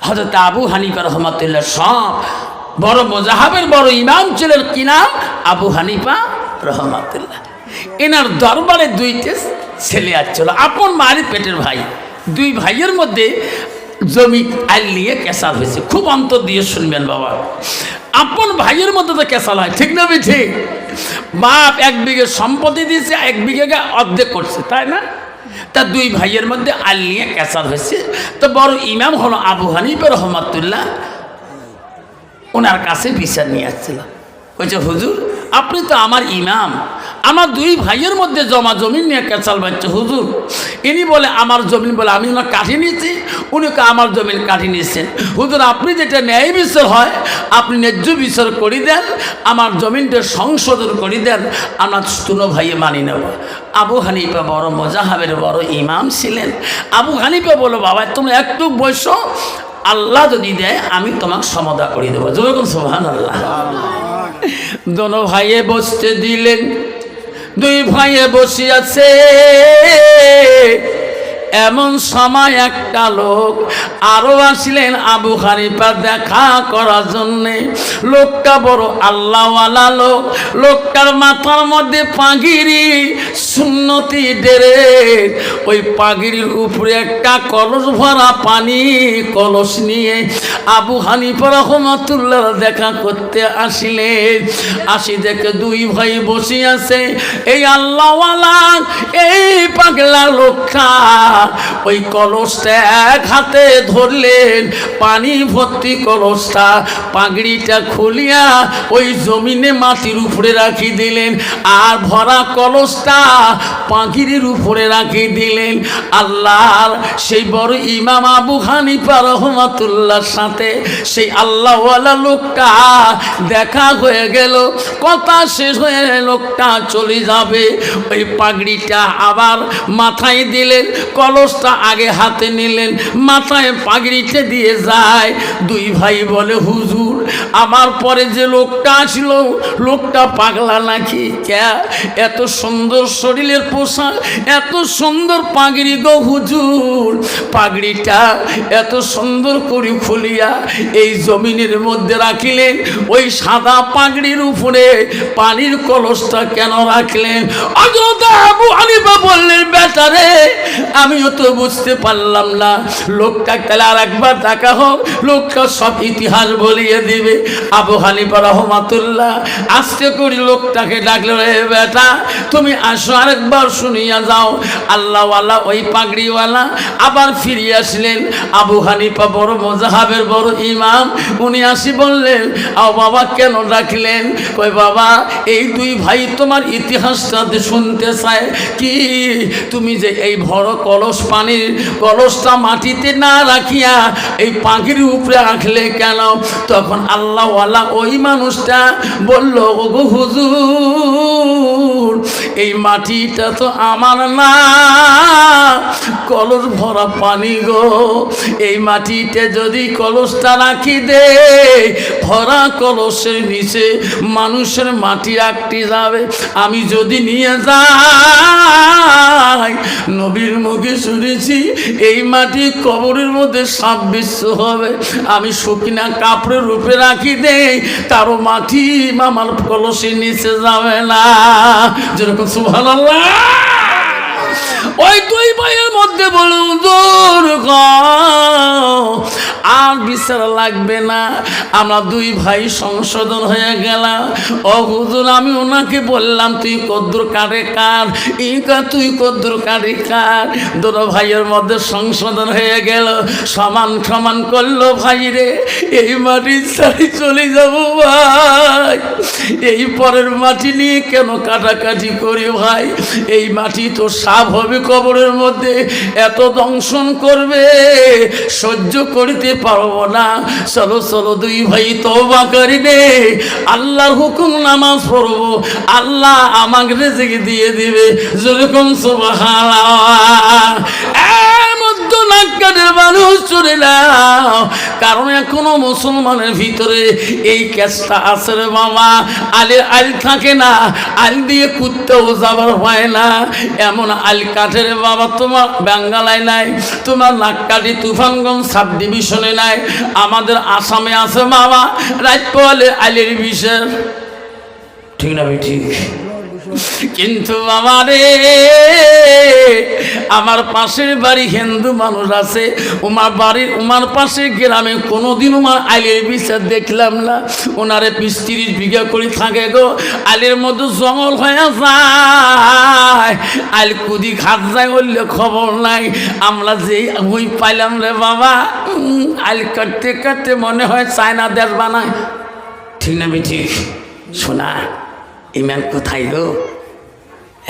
হযরত আবু হানিফা রহমাতুল্লাহ সব বড় মুজাহাবের বড় ইমাম ছিলেন, কি নাম? আবু হানিফা রহমাতুল্লাহ। এনার দরবারে দুইটা ছেলে আসছিল, আপন মায়ের পেটের ভাই। দুই ভাইয়ের মধ্যে জমি আইল নিয়ে কেসাল হয়েছে। খুব অন্তর দিয়ে শুনবেন বাবা, আপন ভাইয়ের মধ্যে তো কেসাল হয়, ঠিক না ঠিক? বাপ 1 বিঘে সম্পত্তি দিয়েছে, 1 বিঘে অর্ধেক করছে, তাই না? তা দুই ভাইয়ের মধ্যে আইল নিয়ে কেসাল হয়েছে। তো বড় ইমাম হলো আবু হানিফা রহমাতুল্লাহ, ওনার কাছে বিচার নিয়ে আসছিল। বলছে, হুজুর আপনি তো আমার ইমাম, আমার দুই ভাইয়ের মধ্যে জমা জমিন নিয়ে কেচাল বাচ্চা। হুজুর ইনি বলে আমার জমিন, বলে আমি ওনার কাঠি নিয়েছি, উনিকে আমার জমিন কাঠি নিয়েছেন। হুজুর আপনি যেটা ন্যায় বিচার হয় আপনি ন্যায্য বিচার করে দেন, আমার জমিনটা সংশোধন করে দেন, আমার দুনো ভাইয়ে মানি নেব। আবু হানিফা বড় মুজাহাবের বড় ইমাম ছিলেন। আবু হানিফা বলো, বাবা তুমি একটু বসো, আল্লাহ যদি দেয় আমি তোমাকে সমাধা করে দেবো। যেরকম সুবহানাল্লাহ। দোনো ভাইয়ে বসতে দিলেন। দুই ভাইয়ে বসে আছে, এমন সময় একটা লোক আরো আসলেন আবু হানিফা দেখা করার জন্যে। লোকটা বড় আল্লাহওয়ালা লোক, লোকটার মাথার মধ্যে পাগড়ি, সুন্নতি ডেরে, ওই পাগড়ির উপরে একটা কলস ভরা পানি কলস নিয়ে আবু হানিফা রহমাতুল্লাহ দেখা করতে আসলেন। আসি দেখে দুই ভাই বসে আছে। এই আল্লাহওয়ালা, এই পাগলা লোকটা ওই কলসটা এক হাতে ধরলেন, পানি ভর্তি কলসটা, পাগড়িটা খুলিয়া ওই জমিনে মাটির উপরে রাখি দিলেন, আর ভরা কলসটা পাগড়ির উপরে রাখি দিলেন। আল্লাহর সেই বড় ইমাম আবু হানিফা রহমাতুল্লাহর সাথে সেই আল্লাহওয়ালা লোকটা দেখা হয়ে গেল। কথা শেষ হয়ে লোকটা চলে যাবে, ওই পাগড়িটা আবার মাথায় দিলেন, কলসটা আগে হাতে নিলেন, মাথায় পাগড়িতে দিয়ে যায়। দুই ভাই বলে, হুজুর আমার পরে যে লোকটা আসলো লোকটা পাগলা নাকি? কে এত সুন্দর শরীরের পোশাক, এত সুন্দর পাগড়ি গো হুজুর, পাগড়িটা এত সুন্দর করে খুলিয়া এই জমিনের মধ্যে রাখিলেন, ওই সাদা পাগড়ির উপরে পানির কলসটা কেন রাখলেন? হযরত আবু হানিফা বললেন, বেটারে আমিও তো বুঝতে পারলাম না, লোকটা তাহলে আর একবার দেখা হোক, লোকটা সব ইতিহাস বলিয়ে দিবে। আবু হানিফা রহমাতুল্লাহ আস্তে করে লোকটাকে ডাকলো, রে বেটা তুমি আসো আরেকবার শুনিয়া যাও। আল্লাহওয়ালা ওই পাগড়িওয়ালা আবার ফিরে আসলেন। আবু হানিফা বড় মুজাহাবের বড় ইমাম, উনি আসি বললেন, আও বাবা কেন ডাকলেন? কই বাবা এই দুই ভাই তোমার ইতিহাসটা শুনতে চায়। কি তুমি যে এই বড় কলস, পানির কলসটা মাটিতে না রাখিয়া এই পাখির উপরে রাখলে কেন? তখন আল্লাহওয়ালা ওই মানুষটা বলল, ওগো হুজুর এই মাটিটা তো আমার না, কলস ভরা পানি গো, এই মাটিতে যদি কলসটা রাখি দে, ভরা কলসের নিচে মানুষের মাটি রাখতে যাবে, আমি যদি নিয়ে যাই নবীর মুখে শুনেছি এই মাটি কবরের মধ্যে সাপ বিশ্ব হবে, আমি শুকনা কাপড়ের রূপে রাখি দেই, তারও মাটি আমার কলসের নিচে যাবে না। যেরকম সুবহানাল্লাহ। ওই দুই ভাইয়ের মধ্যে বলুন, দূর আর বিচার লাগবে না, আমরা দুই ভাই সংশোধন হয়ে গেলাম। ও হুজুর আমি ওনাকে বললাম তুই কদ্দুর কারে কার, ইকা তুই কদ্দুর কারে কার, দুটো ভাইয়ের মধ্যে সংশোধন হয়ে গেল, সমান সমান করলো। ভাই রে এই মাটির ছাড়ি চলে যাব ভাই, এই পরের মাটি নিয়ে কেন কাটাকাটি করি ভাই, এই মাটি তো সাপ হবে কবরের মধ্যে, এত দংশন করবে, সহ্য করতে পারবো না, চলো চলো দুই ভাই তওবা করি নে, আল্লাহর হুকুম নামাজ পড়বো, আল্লাহ আমাকে রিজিক দিয়ে দিবে। যেরকম সুবহানাল্লাহ। মধ্য নাক্কাদের মানুষ চলে নাও, কারণ এখনো মুসলমানের ভিতরে এই কেসটা আছে রে বাবা, আইল থাকে না, আইল দিয়ে কুত্তেও যাবার হয় না, এমন আইল কাঠে রে বাবা। তোমার বাঙ্গালায় নাই, তোমার নাককাটি তুফানগঞ্জ সাব ডিভিশনে নাই, আমাদের আসামে আছে বাবা। রাত পোয়ালে আইলের বিষয়, ঠিক না ভাই? ঠিক। কিন্তু বাবা রে, আমার পাশের বাড়ি হিন্দু মানুষ আছে, ওমার পাশের গ্রামে কোনোদিন ওমার আইলের বিচার দেখলাম না। ওনারে ২০-৩০ বিঘা করে থাকে গো, আইলের মধ্যে জঙ্গল হয়ে যায়, আইল কুদি ঘাট যায়, বললে খবর নাই। আমরা যেই বই পাইলাম রে বাবা, আইল কাটতে কাটতে মনে হয় চায়না দেশ বানায়, ঠিক না বেঠি? শোনা ইমান কোথায় গো?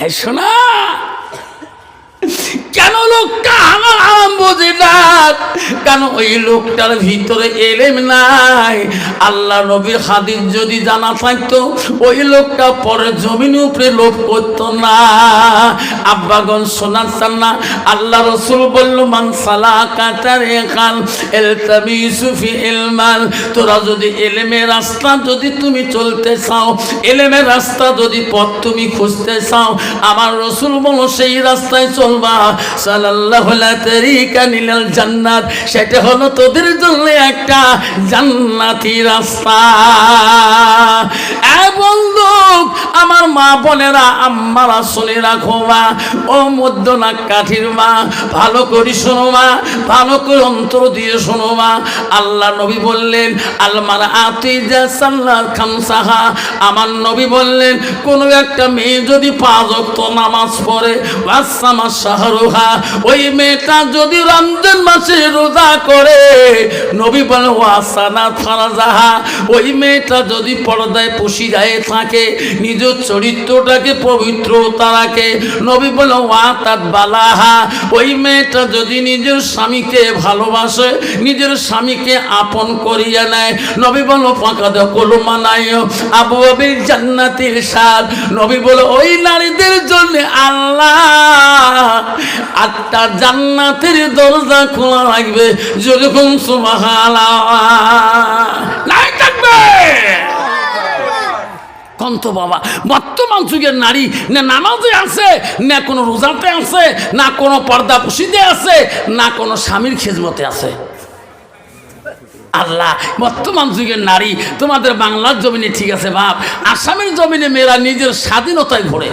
এই শোনা, কেন লোকটা আমার বোঝে না? কেন ওই লোকটার ভিতরে এলেম নাই? আল্লাহ নবীর হাদিস যদি জানা থাকতো, ওই লোকটা পরে জমিন উপরে লোভ করতো না। আব্বাগন শোনাচ্ছেন না, আল্লাহ রসুল বলল, মান সালাকা তারিকান ইলতামিসু ফি ইলমান, তোরা যদি এলেমের রাস্তা যদি তুমি চলতে চাও, এলেমের রাস্তা যদি পথ তুমি খুঁজতে চাও, আমার রসুল বলো সেই রাস্তায় চলবা। সাল্লাল্লাহু আলাইহি তারিকা নিলাল জান্নাত, সেটা হলো তোদের জন্য একটা জান্নাতি রাস্তা। এ বন্ধু, আমার মা বোনেরা, আম্মারা শুনে রাখো মা, ও মধ্যনাক কাঠির মা, ভালো করে শোনো মা, ভালো করে অন্তর দিয়ে শোনো মা। আল্লাহ নবী বললেন, আলমার আতিজা সাল্লাল খামসাহা, আমার নবী বললেন, কোনো একটা মেয়ে যদি 5 ওয়াক্ত নামাজ পড়ে, ওয়াসামা শাহরুহা, ওই মেয়েটা যদি রমজান মাসে রোজা করে, নবী বলেন ওয়াসানা ফারাজাহা, ওই মেয়েটা যদি পর্দায় পশিরায় থাকে, নিজের চরিত্রটাকে পবিত্রতা রাখে, নবী বলেন ওয়াতাত বালাহা, ওই মেয়েটা যদি নিজের স্বামীকে ভালোবাসে, নিজের স্বামীকে আপন করিয়া নেয়, নবী বলেন ফাকাদ কুলমানায় আবু আবিল জান্নাতির সাদ, নবী বলে ওই নারীদের জন্য আল্লাহ 8টা জান্নাতের দরজা খোলা রাখবে। যেরকম সুবহানাল্লাহ নাই থাকবে কন্ত বাবা। বর্তমান যুগের নারী না নামাজে আছে, না কোনো রোজাতে আছে, না কোনো পর্দা পুশিতে আছে, না কোনো স্বামীর খেজমতে আছে। আল্লাহ, বর্তমান যুগের নারী তোমাদের বাংলার জমিনে ঠিক আছে বাপ, আসামের জমিনে মেয়েরা নিজের স্বাধীনতায় ঘোরে।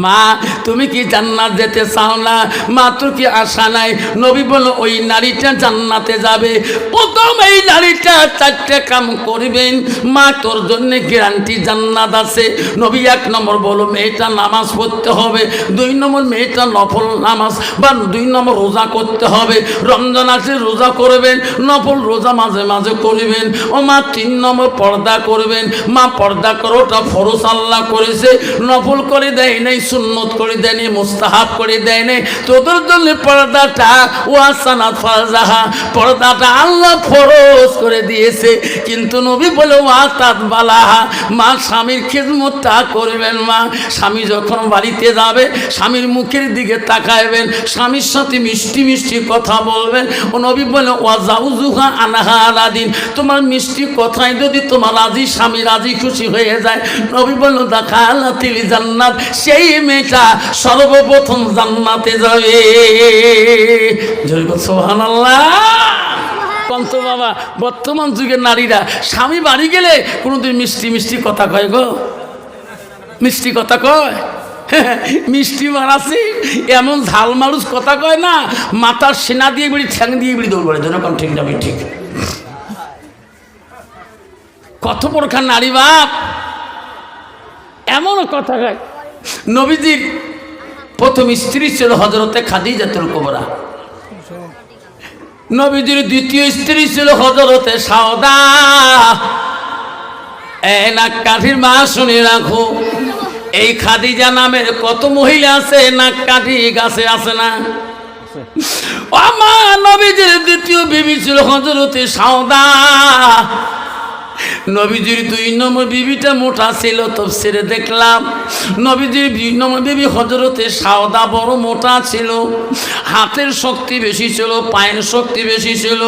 মা তুমি কি জান্নাত যেতে চাও না? মা তোর কি আশা নাই? নবী বলল ওই নারীটা জান্নাতে যাবে। প্রথম এই নারীটা 4টে কাম করবেন, মা তোর জন্য গ্যারান্টি জান্নাত আছে। নবী 1 নম্বর বলো মেয়েটা নামাজ পড়তে হবে, 2 নম্বর মেয়েটা নফল নামাজ বা 2 নম্বর রোজা করতে হবে। রমজান আসে রোজা করবেন, নফল রোজা মাঝে মাঝে করবেন। ও মা 3 নম্বর পর্দা করবেন। মা পর্দা করাটা ফরজ আল্লাহ করেছে, নফল করে দেয় নাই, সুন্নত করে দেয়নি, মুস্তাহাব করে দেয়নি। তোদের জন্য পর্দাটা ওয়াসানাত ফারজাহা, পর্দাটা আল্লাহ ফরজ করে দিয়েছে। কিন্তু নবী বলে ওয়াতাত বালাহা, মা স্বামীর খিদমতটা করবেন। মা স্বামী যখন বাড়িতে যাবে স্বামীর মুখের দিকে তাকাইবেন, স্বামীর সাথে মিষ্টি মিষ্টি কথা বলবেন। ও নবী বলে ওয়াজাউজুহা আনহা আলাদিন, তোমার মিষ্টি কথায় যদি তোমার রাজি স্বামী রাজি খুশি হয়ে যায়, নবী বলল দাখালাতিল জান্নাত, সেই মেয়েটা সর্বপ্রথম জান্নাতে যাবে। সুবহানাল্লাহ। কন্ত বাবা, বর্তমান যুগের নারীরা স্বামী বাড়ি গেলে কোনোদিন মিষ্টি মিষ্টি কথা কয় গো? মিষ্টি কথা কয়? মিষ্টি মারাসি এমন ঝাল মারুস কথা কয় না, মাথার সেনা দিয়ে বিড়ি ঠ্যাং দিয়ে বিড়ি দৌড় যেন কোন ঠিক যাবে। ঠিক কত প্রকার নারী বাপ এমন কথা কয়। নবীজির প্রথম স্ত্রী ছিল হযরতে খাদিজাতুল কুবরা, নবীজির দ্বিতীয় স্ত্রী ছিল হযরতে সাওদা। এই নাক কাঠির মা শুনে রাখো, এই খাদিজা নামের কত মহিলা আছে নাক কাঠি গাছে আছে না? আমার নবীজির দ্বিতীয় বিবি ছিল হযরতে সাওদা। নবীজির 2 নম্বর বিবিটা মোটা ছিল, তাফসীরে দেখলাম নবীজির 2 নম্বর বিবি হযরতে সাওদা বড় মোটা ছিল, হাতের শক্তি বেশি ছিল, পায়ের শক্তি বেশি ছিল।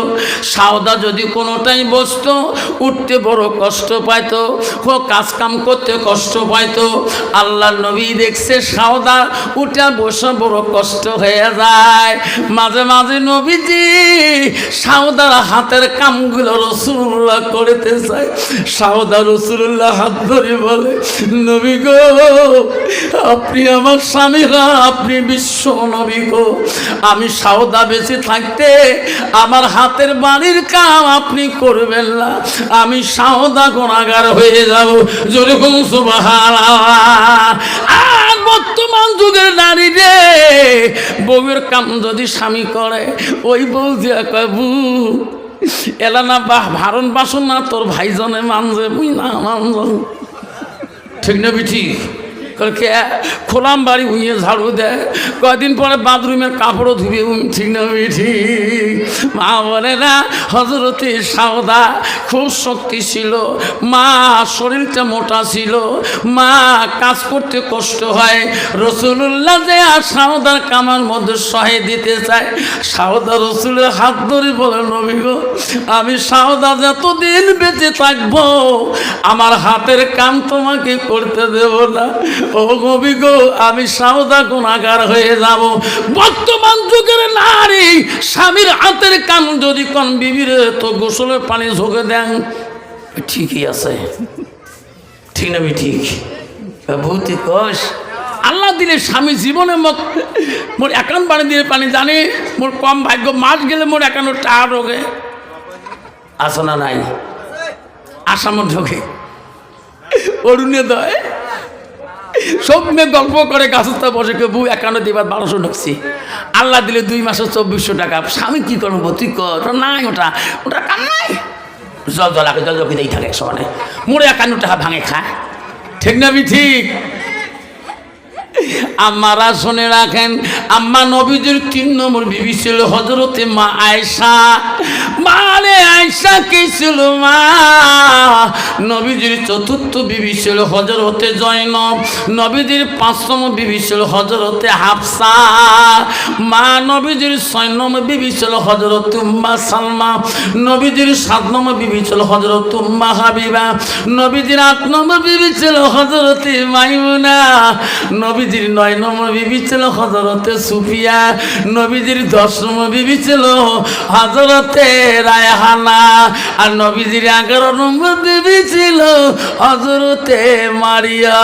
সাওদা যদি কোনোটাই বসতো উঠতে বড় কষ্ট পাইতো, কাজ কাম করতে কষ্ট পাইতো। আল্লাহর নবী দেখছে সাওদা উঠে বসে বড় কষ্ট হয়ে যায়। মাঝে মাঝে নবীজি সাওদার হাতের কামগুলো রাসূলুল্লাহ করতে চায়। সাওদা রাসূলুল্লাহ হাত ধরে বলে, নবী গো আপনি আমার স্বামী, আপনি বিশ্ব নবী গো, আমি সাওদা বেঁচে থাকতে আমার হাতের বাড়ির কাম আপনি করবেন না, আমি সাওদা গুনাহগার হয়ে যাব। জোরে বলুন সুবহানাল্লাহ। আর বর্তমান যুগের নারী রে, বউয়ের কাম যদি স্বামী করে, ওই বউ দিয়া কয় বউ এলা না ভারণ বাসন না তোর ভাইজনে মানজে মুই না মানজ, ঠিক না বিঠি? খোলাম বাড়ি উইয়ে ঝাড়ু দেয়, কয়দিন পরে বাথরুমের কাপড়ও ধুবে, ঠিক না বিঠি? মা বলে না হযরতে সাওদা খুব শক্তি ছিল, মা শরীরটা মোটা ছিল, মা কাজ করতে কষ্ট হয়। রাসূলুল্লাহ যে আর সাওদার কামার মধ্যে সহায় দিতে চায়, সাওদা রাসূলের হাত ধরে বলে, নবী গো আমি সাওদা যতদিন বেঁচে থাকবো আমার হাতের কাম তোমাকে করতে দেব না। ও নবী গো আমি সাওদা গুনাহগার হয়ে যাব। বর্তমান যুগের নারী স্বামীর হাতের কাম যদি কোন বিবিরে তো গোসলের পানি ঝোঁকে দেন, ঠিকই আছে, ঠিক না? ঠিক ভৌতিক কোষ আল্লাহ দিলে স্বামী জীবনে মোর একাউন্ট বাড়ি দিয়ে পানি জানি, মোর কম ভাগ্য মাস গেলে মোর একাউন্ট টাকা ঢোকে, আসো না নাই আসামত ঢোকে, অরুণে দেয় সব মেয়ে গল্প করে গাছটা বসে কেউ বউ 51 দিবার 1200 ঢুকছি, আল্লাহ দিলে 2 মাসে 2400 টাকা। স্বামী কি করবো? তুই কর নাই, ওটা ওটা কাম নাই, জল জলাকে জল জকিতেই থাকে সমানে, মোড়ে 51 টাকা ভাঙে খায়, ঠিক না? ঠিক। আম্মারা শুনে রাখেন, আম্মা নবীজির 3 নম্বর বিবি ছিল হযরতে মা আয়েশা। মানে আয়েশা কে ছিল? মা নবীজির 4র্থ বিবি ছিল হযরতে জয়নব। নবীজির 5 নম্বর বিবি ছিল হযরতে হাফসা। মা নবীজির 6 নম্বর বিবি ছিল হযরতে উম্মা সালমা। নবীজির 7 নম্বর বিবি ছিল হযরতে উম্মা হাবিবা। নবীজির 8 নম্বর বিবি ছিল হযরতে মাইমুনা। নবীজির 9 নম্বর বিবি ছিল হযরতে সুফিয়া। নবীজির 10 নম্বর বিবি ছিল হযরতে রায়হানা। আর নবীজির 11 নম্বর বিবি ছিল হযরতে মারিয়া।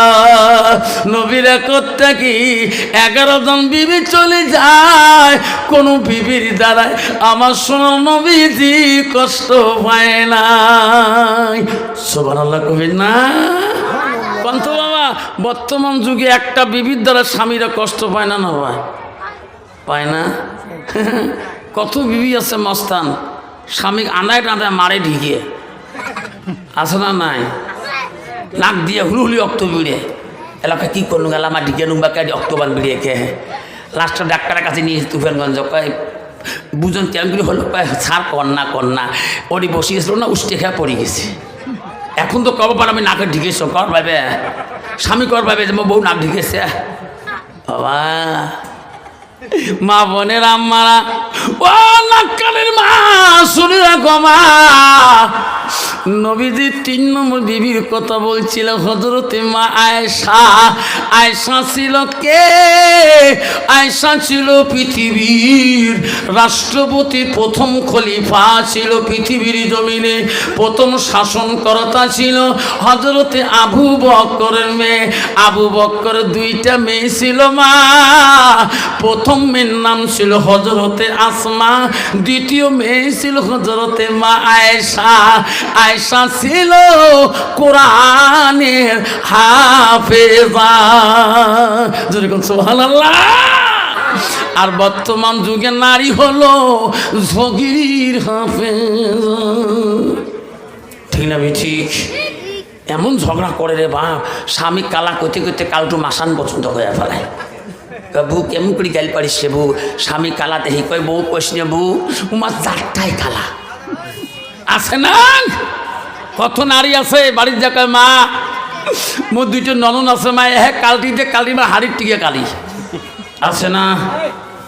নবীর একটা কি 11 জন বিবি চলে যায়, কোন বিবির দ্বারায় আমার সোনার নবীজি কষ্ট পায় না। সুবহানাল্লাহ কবি না কন্ত বাবা, বর্তমান যুগে একটা বিবির দ্বারা স্বামীরা কষ্ট পায় না? না ভাই পায় না? কত বিবি আছে মস্তান, স্বামী আনায় টানায় মারে ঢিকে, আছে না নাই? নাক দিয়ে হুলহুলি অক্ত বিড়ে এলাকায় কী করলু গেল আমার ঢিকে নুবা কে অক্টোবার বিড়িয়ে কে লাস্টে ডাক্তারের কাছে নিয়ে তুফানগঞ্জ কয় বুঝুন কেমন হলো, কয় ছাড় কন্যা ওরই বসিয়েছিল না, উষ্টে খেয়ে পড়ে গেছে। এখন তো কবে আমি নাকে ঢিকেছ কর ভাবে, স্বামী কর ভাবে যে বউ নাক ঢিকেছে। বাবা মা বোনের আম্মারা, ও নাক্কালের মা শুনে রাখো মা, নবীজি 3 নম্বর বিবির কথা বলছিল হযরতে মা আয়েশা। আয়েশা ছিল কে? আয়েশা ছিল পৃথিবীর রাষ্ট্রপতি, প্রথম খলিফা ছিল পৃথিবীর জমিনে, প্রথম শাসনকর্তা ছিল হযরতে আবু বকরের মেয়ে। আবু বকরের 2টা মেয়ে ছিল মা। প্রথম মেয়ের নাম ছিল হযরতে আসমা, দ্বিতীয় মেয়ে ছিল হযরতে মা আয়েশা। আয়েশা ছিল কোরআনের হাফেজা, যেরকম সুবহানাল্লাহ। আর বর্তমান যুগে নারী হলো ঝগির হাফেজা, ঠিক না? ঠিক। এমন ঝগড়া করে রে বাপ, স্বামী কালা করতে করতে কালটু মাসান পছন্দ হয়ে ফেলায়। বউ কেমন করে গাইল পারিস সে বউ, স্বামী কালাতে হি কয় বউ কইস নে বউ উমা 4টাই কালা আছে না, কত নারী আছে বাড়ির জায়গায় মা মোর দুইটা ননন আছে মা হ্যাঁ কালটিতে কালি মা হাড়ির টিকে কালি আছে না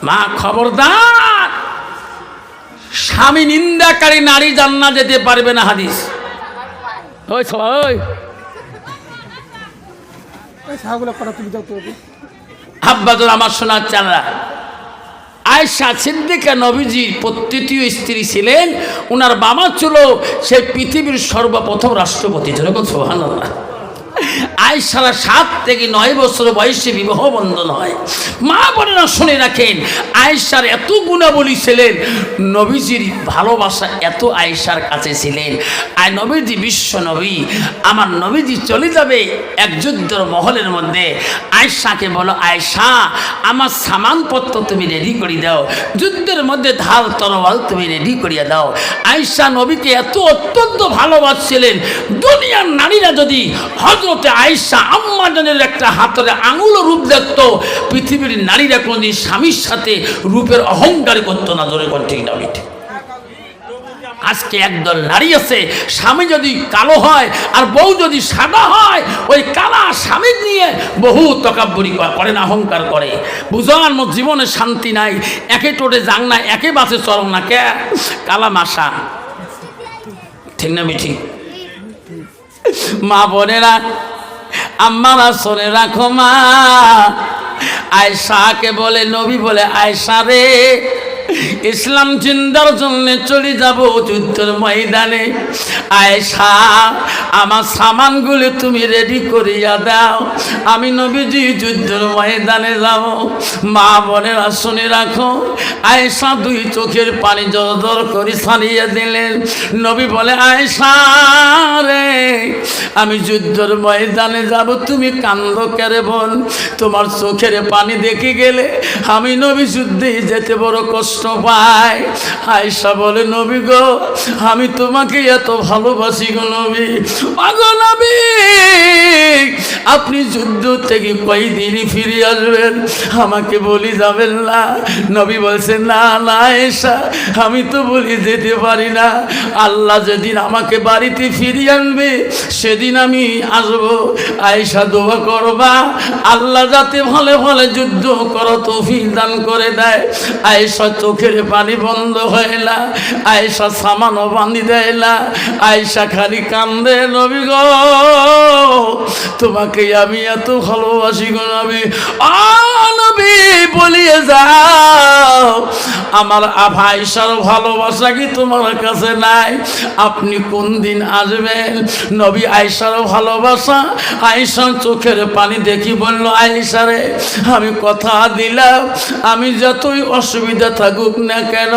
মা খবরদার স্বামী নিন্দাকারী নারী জান্নাত যেতে পারবে না হাদিস ওই সবাই আব্বাদুর আমার সোনার চালা আয়েশা সিদ্দিকা নবীজির তৃতীয় স্ত্রী ছিলেন ওনার বাবা ছিল সেই পৃথিবীর সর্বপ্রথম রাষ্ট্রপতি যেরকম সুবহানাল্লাহ আয়েশার 7 থেকে 9 বছর বয়সে বিবাহ বন্ধন হয় মা বোনেরা শুনে রাখেন আয়েশার এত গুণাবলী ছিলেন নবীজির ভালোবাসা এত আয়েশার কাছে ছিলেন আর নবীজি বিশ্ব নবী আমার নবীজি চলে যাবে এক যুদ্ধের মহলের মধ্যে আয়েশাকে বলো আয়েশা আমার সামানপত্র তুমি রেডি করে দাও যুদ্ধের মধ্যে ঢাল তরোয়াল তুমি রেডি করিয়া দাও আয়েশা নবীকে এত অত্যন্ত ভালোবাসছিলেন দুনিয়ার নারীরা যদি হযরতে আয়েশা আম্মা জানের একটা হাতের আঙুল রূপ দেখত পৃথিবীর নারীরা কোনদিন স্বামীর সাথে রূপের অহংকার করতো না জোরে কোন ঠিক না ঠিক আজকে একদল নারী আছে স্বামী যদি কালো হয় আর বউ যদি সাদা হয় ওই কালা স্বামী নিয়ে বহু তকাব্বুরি করে না অহংকার করে বুঝান মোর জীবনে শান্তি নাই একে টোটে যাং না একে বাসে চরম না কে কালা মাসা ঠিক না মিঠি মা বোনেরা আম্মারা শোনে রাখো মা আয়েশাকে বলে নবী বলে আয়েশা রে ইসলাম জিন্দার জন্য চলে যাব যুদ্ধের ময়দানে আয়েশা আমার সামানগুলো তুমি রেডি করিয়া দাও আমি নবীজি যুদ্ধের ময়দানে যাব মা বোনেরা শুনে রাখো আয়েশা দুই চোখের পানি জল করে ছাড়িয়ে দিলেন নবী বলে আয়েশা রে আমি যুদ্ধের ময়দানে যাব তুমি কান্দ কেরে বোন তোমার চোখের পানি দেখে গেলে আমি নবী যুদ্ধে যেতে বড় কষ্ট পাই আয়েশা বলে নবী গো আমি তোমাকে এত ভালোবাসি গো নবী আগো নবী আপনি যুদ্ধ থেকে কয়দিন ফিরে আসবেন আমাকে বলি যাবেন না নবী বলছেন না না আয়েশা আমি তো বলি যেতে পারি না আল্লাহ যেদিন আমাকে বাড়িতে ফিরিয়ে আনবে সেদিন আমি আসবো আয়েশা দোয়া করবা আল্লাহ যাতে ভালো ভালো যুদ্ধ করো তৌফিক দান করে দেয় আয়েশা চোখের পানি বন্ধ হয় না আয়েশা সামানও বাঁধি দেয় না আয়েশা খালি কান্দে নবী গো তোমাকে আমি এত ভালোবাসি গো নবী নবী বলিয়ে যাও আমার আয়েশার ভালোবাসা কি তোমার কাছে নাই আপনি কোন দিন আসবেন নবী আয়েশার ভালোবাসা আয়েশার চোখের পানি দেখি বলল আয়েশা রে আমি কথা দিলাম আমি যতই অসুবিধা থাকুক না কেন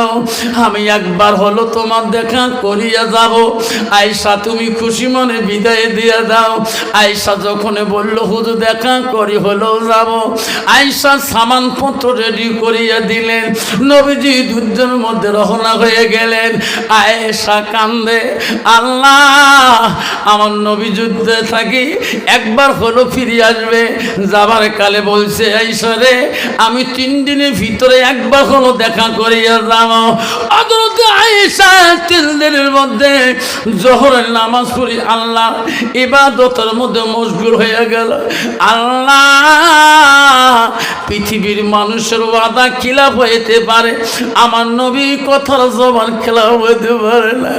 আমি একবার হলো তোমার দেখা করিয়া যাব আয়েশা তুমি খুশি মনে বিদায় দিয়ে দাও আয়েশা যখন বলল হুজুর দেখা করি হলো যাব আয়েশা সামানপত্র রেডি করিয়া দিলেন নবীজি যুদ্ধের মধ্যে রওনা হয়ে গেলেন আয়েশা কান্দে আল্লাহ আমার নবী যুদ্ধে থাকি একবার হলো ফিরে আসবে যাবার কালে বলছে আয়েশা রে আমি 3 দিনের ভিতরে একবার হলো দেখা করিয়া যাব হযরত আয়েশা 3 দিনের মধ্যে জোহরের নামাজ পড়ি আল্লাহ ইবাদতের মধ্যে মশগুল হয়ে গেল আল্লাহ পৃথিবীর মানুষের ওয়াদা খিলাফ হইতে পারে আমার নবী কথার জবান খেলাফ হইতে পারে না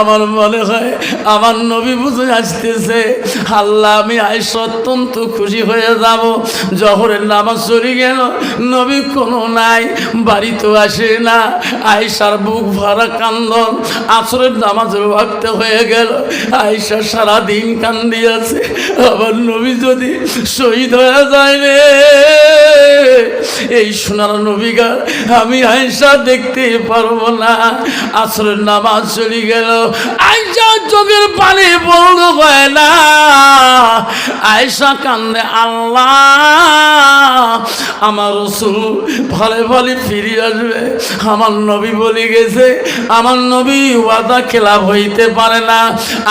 আমার মনে হয় আমার নবী বুঝে আসতেছে আল্লাহ আমি আয়েশা অত্যন্ত খুশি হয়ে যাব জোহরের নামাজ চলে গেল নবী কোনো নাই বাড়িতে আসে না আয়েশার বুক ভরা কান্দন আসরের নামাজের ওয়াক্ত হয়ে গেল আয়েশা সারাদিন কান্দিয়াছে আমার নবী যদি শহীদ হয়ে যায় রে এই সোনার নবীগা আমি আয়েশা দেখতে পারবো না আসরের নামাজ চলে গেল আয়েশা চোখের পানি বন্ধ হয় না আয়েশা কান্দে আল্লাহ আমার রাসূল ভালো ভালো ফিরে আসবে আমার নবী বলে গেছে, আমার নবী ওয়াদা খেলাফ হইতে পারে না।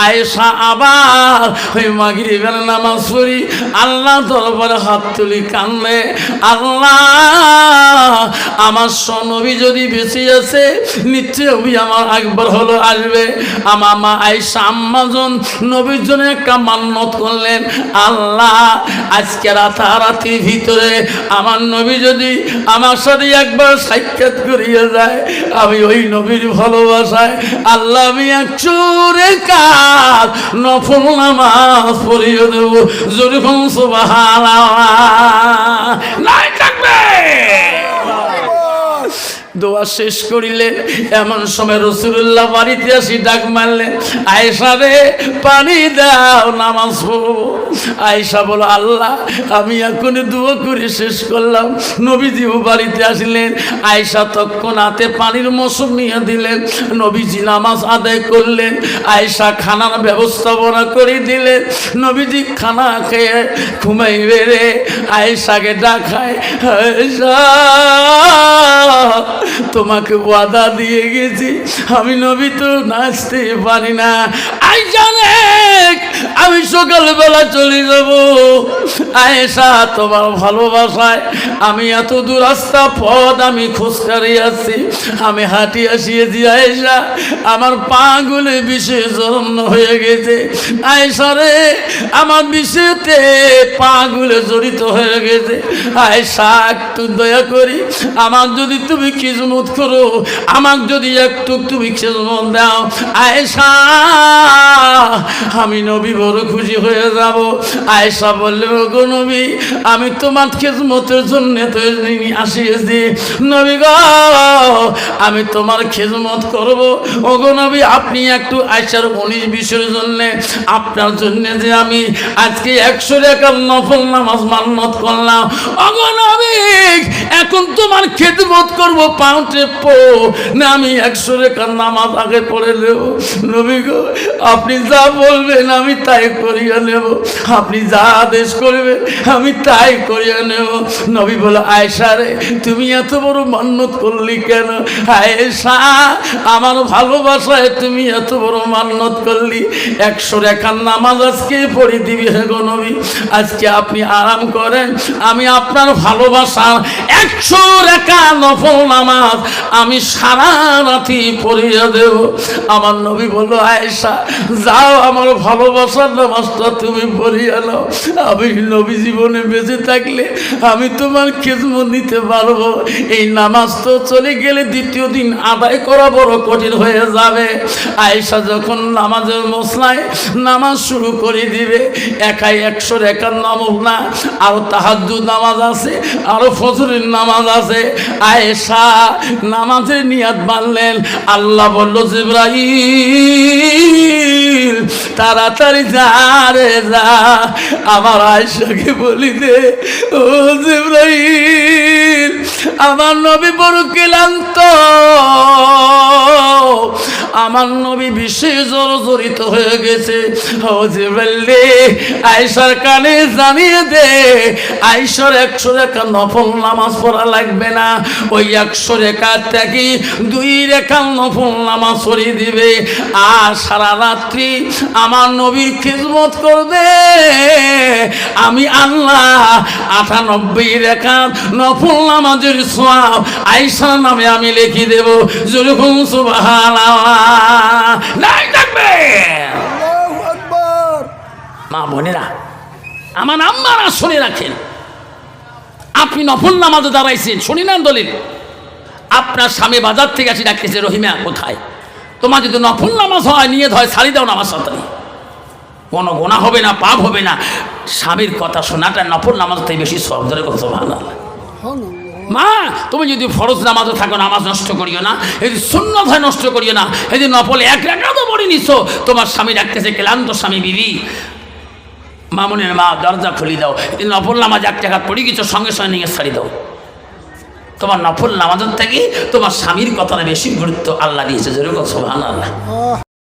আয়েশা আবার ওই মাগরিবের নামাজ পড়ি আল্লাহ দরবারে হাত তুলি কান্দে, আল্লাহ আমার নবী যদি বেঁচে আছে নিশ্চয়ই আমার আকবর হলো আসবে। আমার মা আয়েশা আম্মাজন নবীর জন্য একটা মান্নত করলেন, আল্লাহ আজকে রাতারাতির ভিতরে আমার নবী যদি আমার সাথে একবার সাক্ষাৎ করিয়ে যায়, আমি ওই নবীর ভালোবাসায় আল্লাহ আমি 100 রাকাত নফল নামাজ পড়িয়ে দেব। যেরকম সুবহানাল্লাহ নাই থাকবে। দোয়া শেষ করিলেন, এমন সময় রাসূলুল্লাহ বাড়িতে আসি ডাক মারলেন, আয়েশা রে পানি দাও নামাজ পড়ব। আয়েশা বলো, আল্লাহ আমি এখন দোয়া করে শেষ করলাম। নবীজিও বাড়িতে আসলেন, আয়েশা তৎক্ষণাতে পানির মৌসুম নিয়ে দিলেন, নবীজি নামাজ আদায় করলেন, আয়েশা খানার ব্যবস্থাপনা করে দিলেন। নবীজি খানা খেয়ে ঘুমাইবে রে, আয়েশাকে ডাকায়, আয়েশা তোমাকে ওয়াদা দিয়ে গেছি, আমি নবী তো নাচতে পারি না, আই জানে আমি সকালবেলা চলে যাব। আয়েশা তোমার ভালোবাসায় আমি এত দূর রাস্তা পথ আমি খুঁজকারি আছি, আমি হাঁটি আসিয়েছি। আয়েশা আমার পা গুলো বিষে জন্ম হয়ে গেছে। আয়েশা রে আমার বিষেতে পা গুলো জড়িত হয়ে গেছে। আয়েশা একটু দয়া করি আমার যদি তুমি খিদমত করো, আমাকে যদি একটু তুমি খিদমত দাও আয়েশা, আমি নবী বড় খুশি হয়ে যাব। আয়েশা বললেন, ওগো নবী আমি তোমার খিদমতের জন্য তো আসিয়েছি, নবী গো আমি তোমার খিদমত করব। ওগো নবী আপনি একটু আয়েশার 19-20 জন্য আপনার জন্য যে আমি আজকে 100 রাকাত নফল নামাজ মান্নত করলাম, ওগো নবী এখন তোমার খিদমত করব পাউটে পো না, আমি 100 রাকাত নামাজ আগে পড়ে নেব। নবী গো আপনি যা বলবেন আমি তাই করিয়া নেব, আপনি যা আদেশ করবেন আমি তাই করিয়া নেব। নবী বলে, আয়েশা রে তুমি এত বড় মান্নত করলি কেন? আয়েশা আমার ভালোবাসায় তুমি এত বড় মান্নত করলি, 100 রাকাত নামাজ আজকে পড়ে দিবি। হে গো নবী আজকে আপনি আরাম করেন, আমি আপনার ভালোবাসা 100 রাকাত নফল নামাজ আমি সারা রাতি পড়িয়া দেব। আমার নবী বলল, আয়েশা যাও আমার ভালোবাসার নামাজটা তুমি পড়িয়া নাও, আমি নবী জীবনে বেঁচে থাকলে আমি তোমার খিদমত নিতে পারবো। এই নামাজ তো চলে গেলে দ্বিতীয় দিন আদায় করা বড় কঠিন হয়ে যাবে। আয়েশা যখন নামাজের মসলায় নামাজ শুরু করে দিবে, একাই 100 রাকাত নামাজ না, আরো তাহাজ্জুদ নামাজ আছে, আরো ফজরের নামাজ আছে। আয়েশা নামাজের নিয়াত বানলেন, আল্লাহ বলল, জিবরাইল তাড়াতাড়ি যা রে যা, আমার আয়েশাকে বলি দে, ও জিবরাইল আমার নবী বড় ক্লান্ত, আমার নবী বিশেষ জড়িত হয়ে গেছে। ও জিবরাইল আয়েশার কানে জানিয়ে দে, আয়েশার 100 রাকাত নফল নামাজ পড়া লাগবে না, ওই 100 রাকাত থেকে 2 রাকাত নফল নামাজ পড়িয়ে দিবে, আর সারা রাত্রি আমার নবীর খিদমত করবে। আমি আল্লাহ 98 রাকাত নফল নামাজের সওয়াব আয়েশার নামে আমি লিখে দেব। যেরকম সুবহানাল্লাহ নাই থাকবে। আল্লাহু আকবার। মা বোনেরা আমার আম্মারা শুনে রাখেন, আপনি নফল নামাজে দাঁড়াইছেন, শুনি না দলিল, আপনার স্বামী বাজার থেকে আসি ডাকতেছে, রহিমা কোথায়? তোমার যদি নফল নামাজ হয় নিয়ত হয় ছাড়ি দাও নামাজ সাথে, কোনো গোনা হবে না, পাপ হবে না। স্বামীর কথা শোনাটা নফল নামাজ থেকে বেশি সওয়াব। ধরে কথা সুবহানাল্লাহ। মা তুমি যদি ফরজ নামাজও থাকো নামাজ নষ্ট করিও না, এই সুন্নত হয় নষ্ট করিও না। এই যে নফল 1 রাকাতও পড়ে নিছো, তোমার স্বামী ডাকতেছে, ক্লান্ত স্বামী বিবি, মামুনের মা দরজা খুলি দাও, এই নফল নামাজ 1 রাকাত পড়ে গেছো, সঙ্গে সঙ্গে নিয়ে ছাড়ি দাও। তোমার নফল নামাজের থেকে তোমার স্বামীর কথাটা বেশি গুরুত্ব আল্লাহ দিয়েছে। যেরকম সুবহানাল্লাহ।